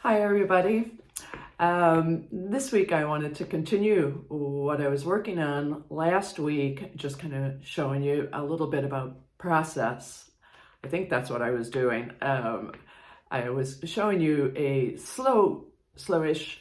Hi everybody. This week I wanted to continue what I was working on last week, just kind of showing you a little bit about process. I think that's what I was doing. I was showing you a slowish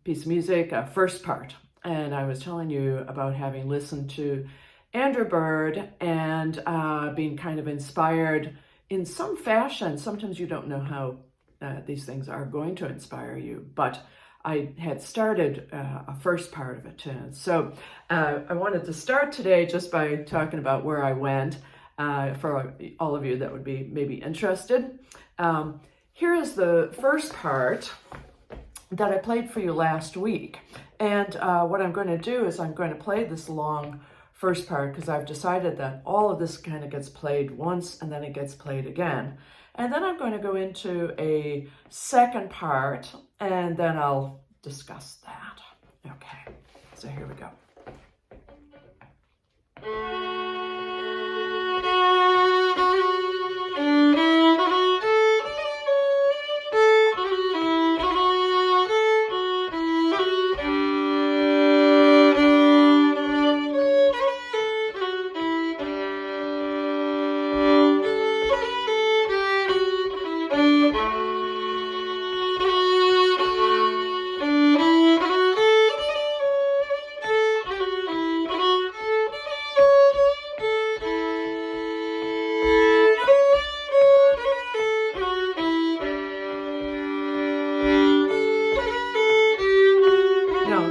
piece of music, a first part, and I was telling you about having listened to Andrew Bird and being kind of inspired in some fashion. Sometimes you don't know how these things are going to inspire you, but I had started a first part of a tune. So I wanted to start today just by talking about where I went for all of you that would be maybe interested. Here is the first part that I played for you last week. And what I'm going to do is I'm going to play this long first part because I've decided that all of this kind of gets played once and then it gets played again. And then I'm going to go into a second part and then I'll discuss that. Okay, so here we go.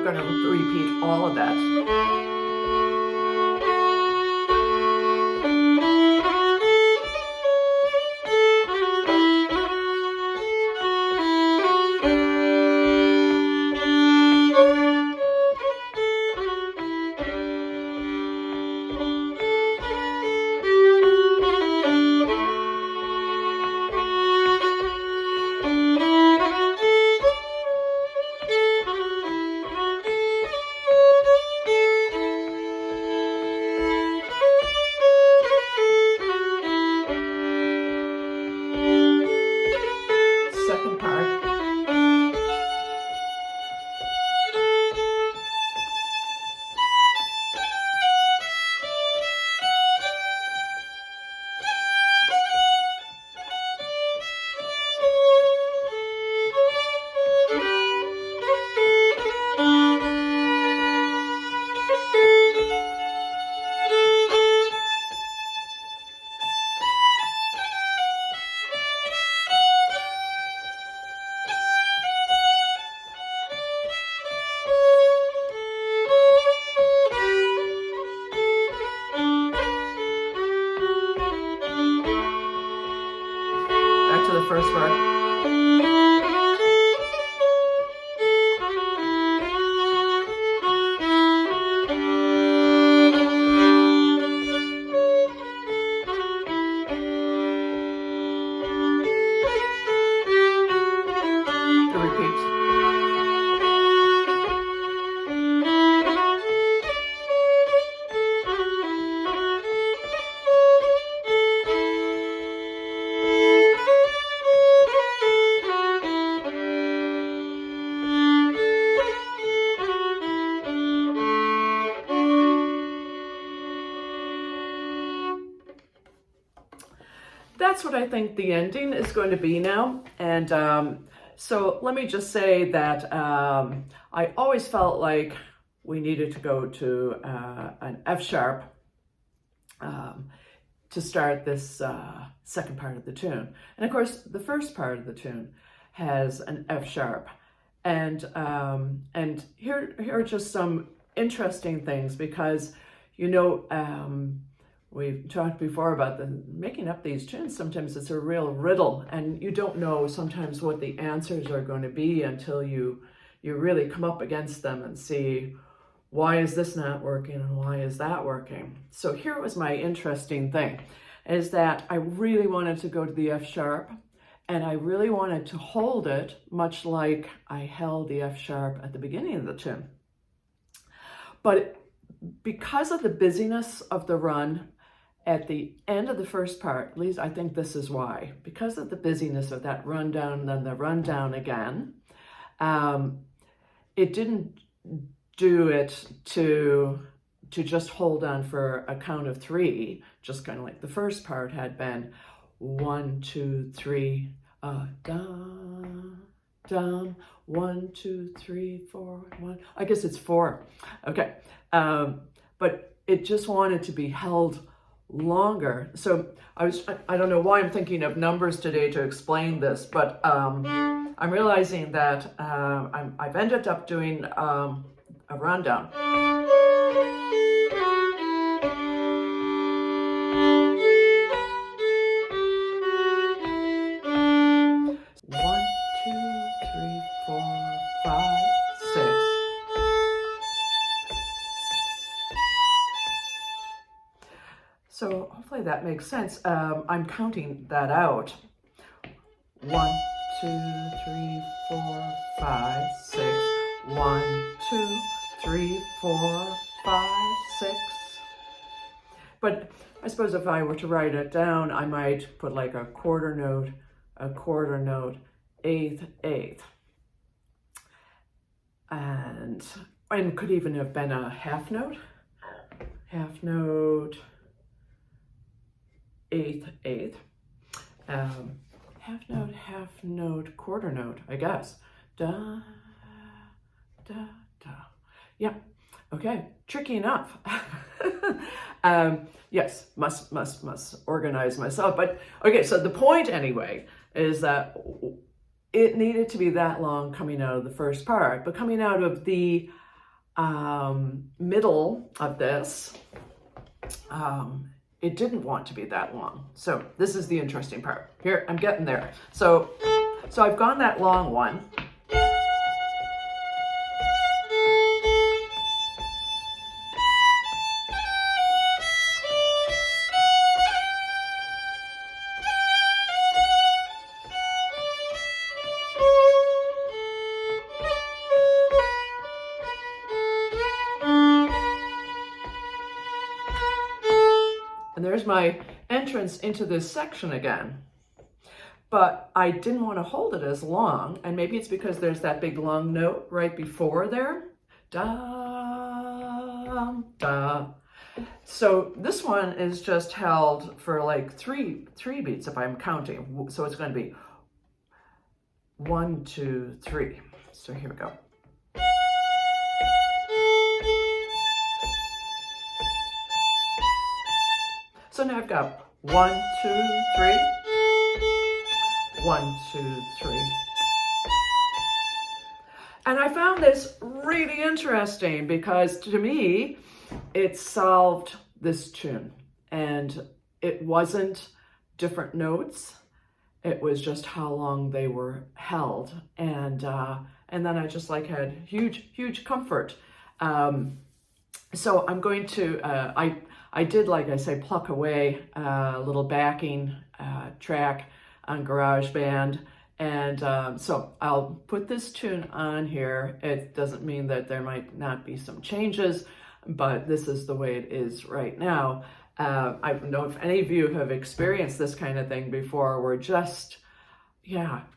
Going to repeat all of that. Second part. Back to the first part. That's what I think the ending is going to be now. And so let me just say that I always felt like we needed to go to an F sharp to start this second part of the tune. And of course, the first part of the tune has an F sharp. And here are just some interesting things because, you know, we've talked before about making up these tunes. Sometimes it's a real riddle and you don't know sometimes what the answers are going to be until you really come up against them and see, why is this not working and why is that working? So here was my interesting thing, is that I really wanted to go to the F sharp and I really wanted to hold it much like I held the F sharp at the beginning of the tune. But because of the busyness of the run at the end of the first part, at least I think this is why, because of the busyness of that rundown and then the rundown again, it didn't do it to just hold on for a count of 3, just kind of like the first part had been 1, 2, 3, down, down, 1, 2, 3, 4, 1. I guess it's 4. Okay, but it just wanted to be held longer. So I don't know why I'm thinking of numbers today to explain this, but I'm realizing that I've ended up doing a rundown. So hopefully that makes sense. I'm counting that out. 1, 2, 3, 4, 5, 6. 1, 2, 3, 4, 5, 6. But I suppose if I were to write it down, I might put like a quarter note, eighth, eighth. And could even have been a half note, eighth, eighth, half note, quarter note, I guess. Da, da, da. Yeah, okay, tricky enough. Yes, must organize myself. But okay, so the point anyway is that it needed to be that long coming out of the first part, but coming out of the middle of this, it didn't want to be that long. So this is the interesting part. Here, I'm getting there. So I've gone that long one. And there's my entrance into this section again. But I didn't want to hold it as long, and maybe it's because there's that big long note right before there. Da, da. So this one is just held for like three beats if I'm counting. So it's going to be 1, 2, 3. So here we go. So now I've got 1, 2, 3, 1, 2, 3. And I found this really interesting because to me, it solved this tune. And it wasn't different notes. It was just how long they were held. And then I just like had huge comfort. So I'm going to, I did, like I say, pluck away a little backing track on GarageBand. And so I'll put this tune on here. It doesn't mean that there might not be some changes, but this is the way it is right now. I don't know if any of you have experienced this kind of thing before, where just,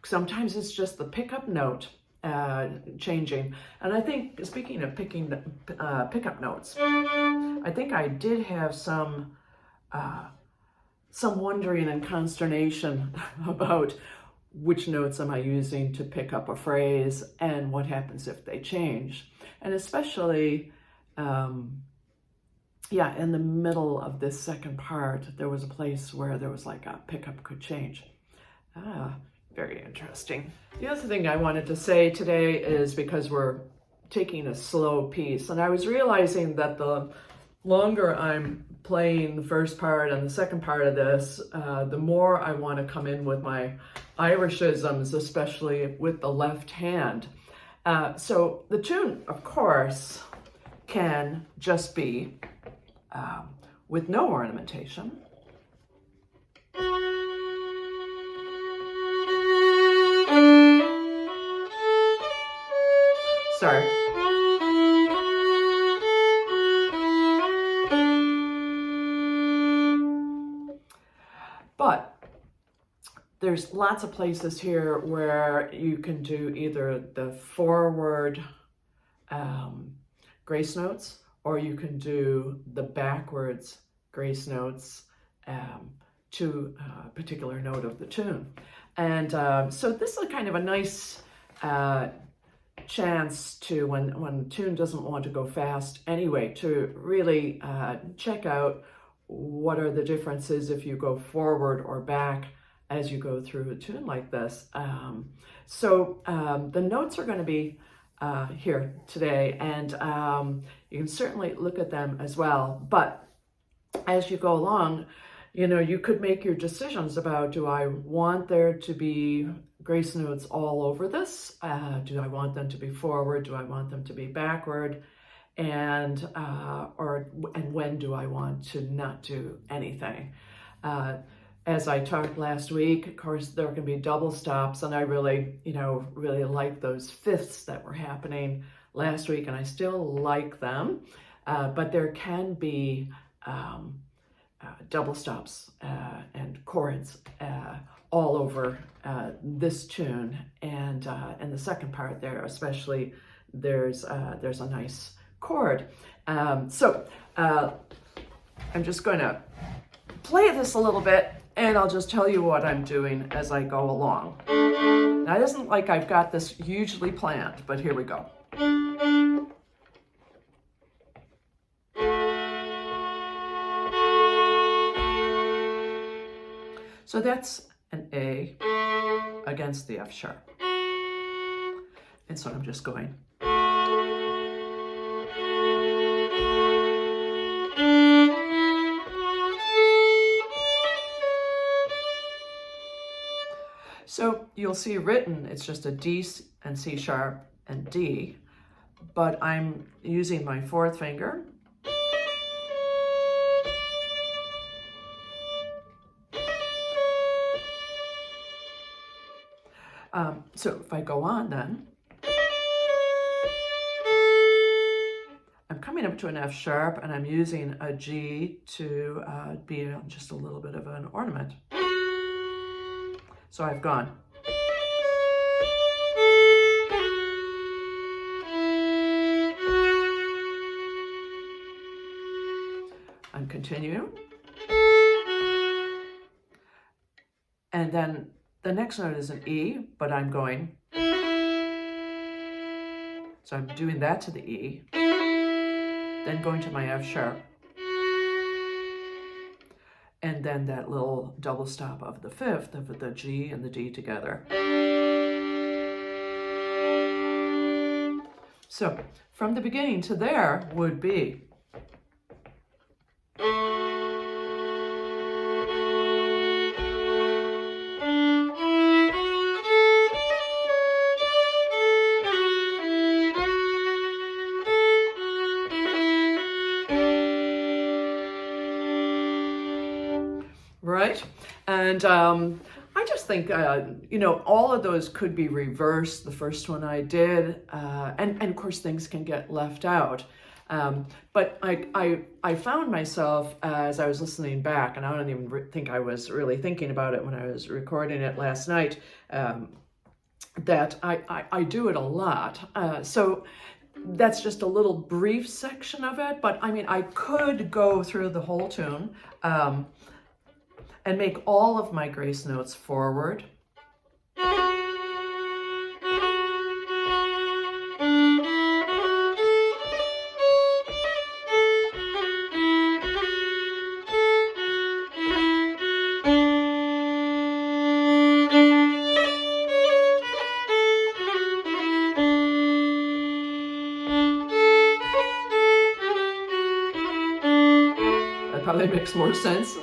sometimes it's just the pickup note changing. And I think, speaking of pickup notes, I think I did have some wondering and consternation about which notes am I using to pick up a phrase and what happens if they change. And especially, in the middle of this second part, there was a place where there was like a pickup could change. Very interesting. The other thing I wanted to say today is, because we're taking a slow piece, and I was realizing that the longer I'm playing the first part and the second part of this, the more I want to come in with my Irishisms, especially with the left hand. So the tune, of course, can just be with no ornamentation. Sorry. But there's lots of places here where you can do either the forward grace notes, or you can do the backwards grace notes to a particular note of the tune. And so this is kind of a nice chance to, when the tune doesn't want to go fast anyway, to really check out what are the differences if you go forward or back as you go through a tune like this. So the notes are going to be here today, and you can certainly look at them as well. But as you go along, you know, you could make your decisions about, do I want there to be grace notes all over this? Do I want them to be forward? Do I want them to be backward? And when do I want to not do anything? As I talked last week, of course, there can be double stops, and I really like those fifths that were happening last week, and I still like them, but there can be double stops and chords all over this tune, and in the second part there, especially, there's a nice chord. So I'm just going to play this a little bit, and I'll just tell you what I'm doing as I go along. Now, it isn't like I've got this hugely planned, but here we go. So that's an A against the F sharp. And so I'm just going. So you'll see written, it's just a D and C sharp and D, but I'm using my fourth finger. So if I go on then, I'm coming up to an F sharp, and I'm using a G to be just a little bit of an ornament. So I've gone. I'm continuing. And then the next note is an E, but I'm going. So I'm doing that to the E, then going to my F sharp, and then that little double stop of the fifth of the G and the D together. So from the beginning to there would be. Right? And I just think, all of those could be reversed. The first one I did, and of course things can get left out. But I found myself, as I was listening back, and I don't even think I was really thinking about it when I was recording it last night, that I do it a lot. So that's just a little brief section of it, but I mean, I could go through the whole tune, and make all of my grace notes forward. That probably makes more sense.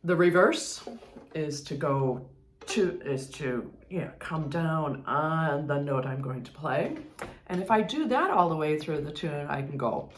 The reverse is to go to come down on the note I'm going to play. And if I do that all the way through the tune, I can go.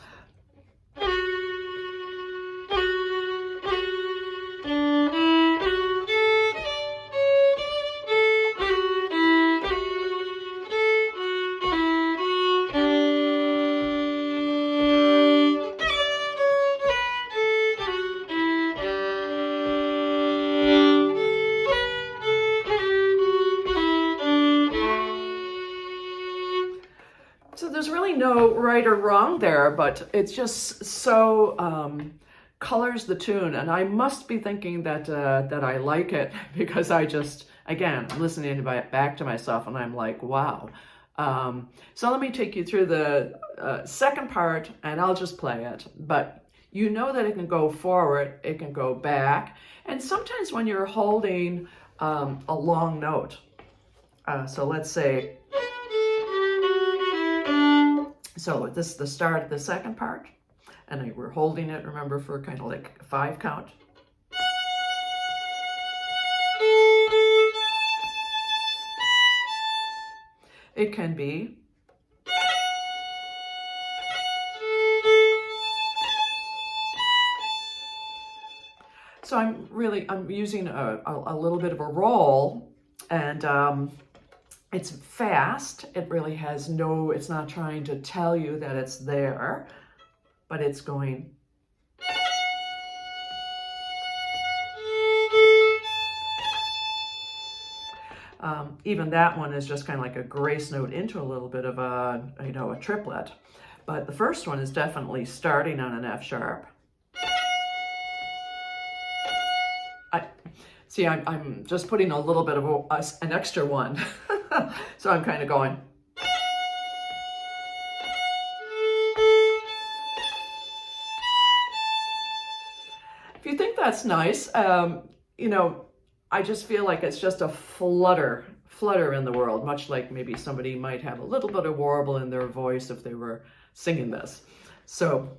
So there's really no right or wrong there, but it's just so colors the tune, and I must be thinking that that I like it because I just, again, I'm listening back to myself and I'm like, wow. So let me take you through the second part and I'll just play it. But you know that it can go forward, it can go back, and sometimes when you're holding a long note, so let's say, so this is the start of the second part, and we're holding it, remember, for kind of like 5 count. It can be. So I'm using a little bit of a roll, and it's fast. It really has no, it's not trying to tell you that it's there, but it's going. Even that one is just kind of like a grace note into a little bit of a, a triplet. But the first one is definitely starting on an F sharp. See, I'm just putting a little bit of an extra one. So I'm kind of going. If you think that's nice, I just feel like it's just a flutter in the world, much like maybe somebody might have a little bit of warble in their voice if they were singing this. So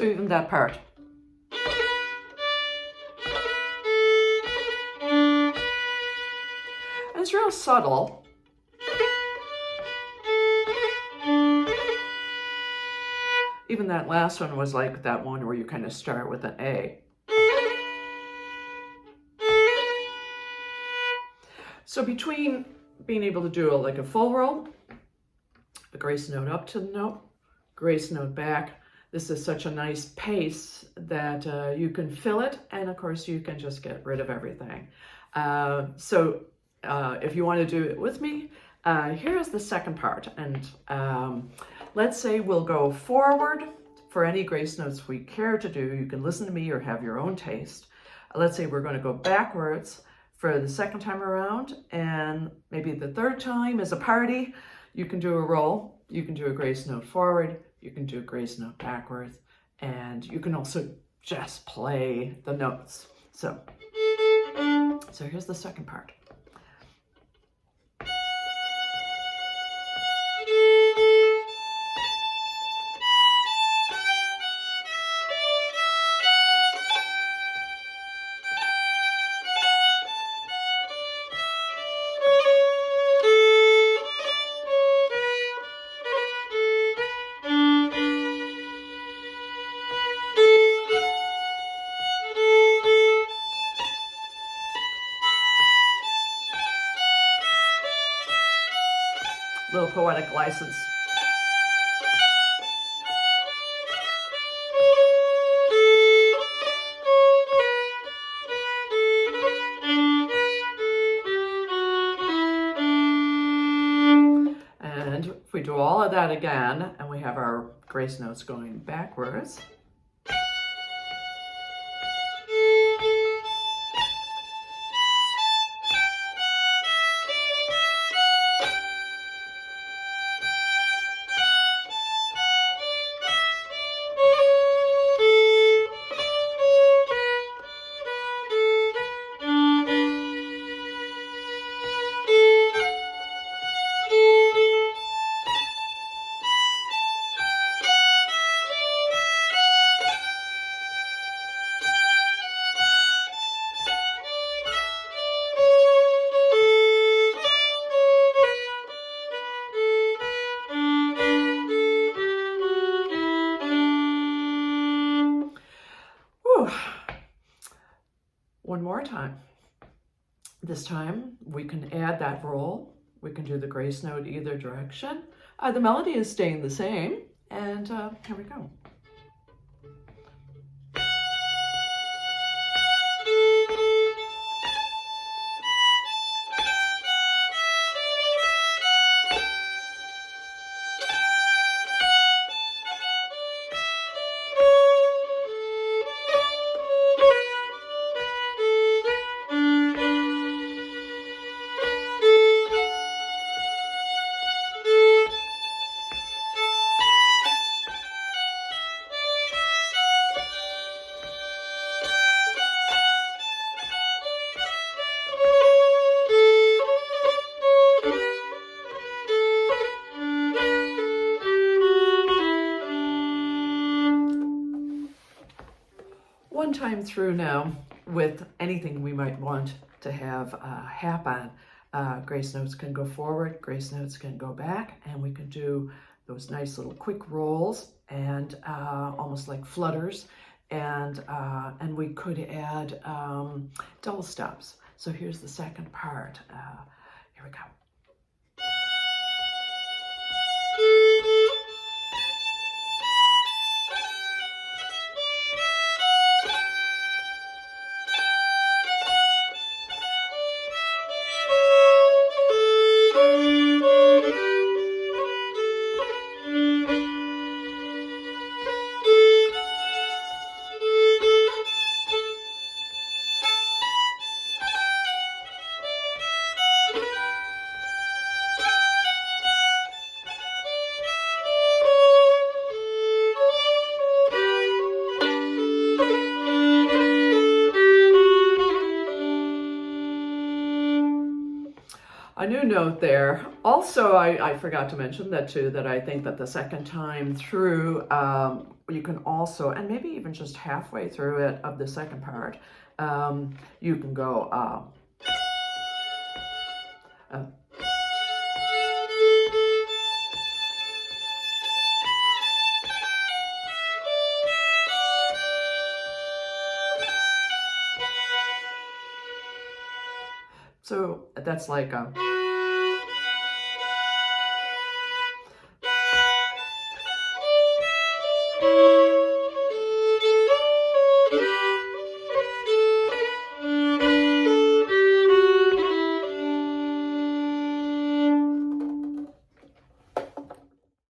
even that part. And it's real subtle. Even that last one was like that one where you kind of start with an A. So between being able to do like a full roll, a grace note up to the note, grace note back, this is such a nice pace that you can fill it, and of course you can just get rid of everything. So if you want to do it with me, here's the second part, and let's say we'll go forward for any grace notes we care to do. You can listen to me or have your own taste. Let's say we're going to go backwards for the second time around, and maybe the third time is a party. You can do a roll, you can do a grace note forward, you can do a grace note backwards, and you can also just play the notes. So here's the second part. Little poetic license. And if we do all of that again, and we have our grace notes going backwards. One more time. This time we can add that roll. We can do the grace note either direction. The melody is staying the same, and here we go. One time through now with anything we might want to have happen. Grace notes can go forward, grace notes can go back, and we can do those nice little quick rolls and almost like flutters, and we could add double stops. So here's the second part. Here we go. A new note there. Also, I forgot to mention that too, that I think that the second time through, you can also, and maybe even just halfway through it of the second part, you can go, so that's like a